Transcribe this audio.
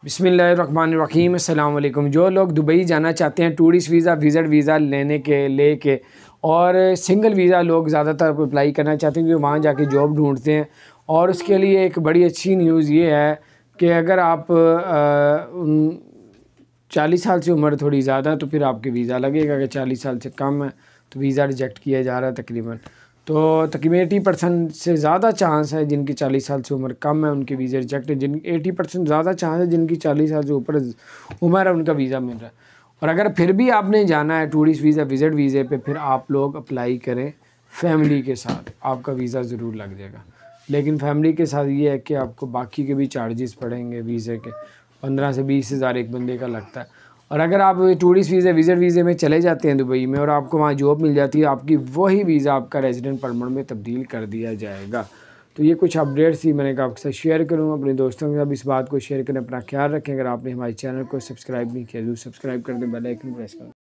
बिस्मिल्लाहिर्रहमानिर्रहीम अस्सलाम वालेकुम। जो लोग दुबई जाना चाहते हैं टूरिस्ट वीज़ा विज़िट वीज़ा लेके और सिंगल वीज़ा लोग ज़्यादातर अप्लाई करना चाहते हैं क्योंकि वहाँ जाके जॉब ढूंढते हैं। और उसके लिए एक बड़ी अच्छी न्यूज़ ये है कि अगर आप 40 साल से उम्र थोड़ी ज़्यादा तो फिर आपके वीज़ा लगेगा। अगर 40 साल से कम है तो वीज़ा रिजेक्ट किया जा रहा है तकरीबन। तो तकरीबन 80% से ज़्यादा चांस है जिनकी 40 साल से उम्र कम है उनके वीज़ा रिजेक्ट है। जिन 80% ज़्यादा चांस है जिनकी 40 साल से ऊपर उम्र है उनका वीज़ा मिल रहा है। और अगर फिर भी आपने जाना है टूरिस्ट वीज़ा विज़िट वीज़े पे, फिर आप लोग अप्लाई करें फैमिली के साथ, आपका वीज़ा ज़रूर लग जाएगा। लेकिन फैमिली के साथ ये है कि आपको बाकी के भी चार्जेस पड़ेंगे वीज़े के, 15 से 20 हज़ार एक बंदे का लगता है। और अगर आप टूरिस्ट वीज़ा विज़िट वीज़े में चले जाते हैं दुबई में और आपको वहाँ जॉब मिल जाती है, आपकी वही वीज़ा आपका रेजिडेंट परमिट में तब्दील कर दिया जाएगा। तो ये कुछ अपडेट्स थी, मैंने कहा आपके साथ शेयर करूँ। अपने दोस्तों के साथ इस बात को शेयर करें। अपना ख्याल रखें। अगर आपने हमारे चैनल को सब्सक्राइब नहीं किया तो सब्सक्राइब कर दें, बेल आइकन प्रेस करें।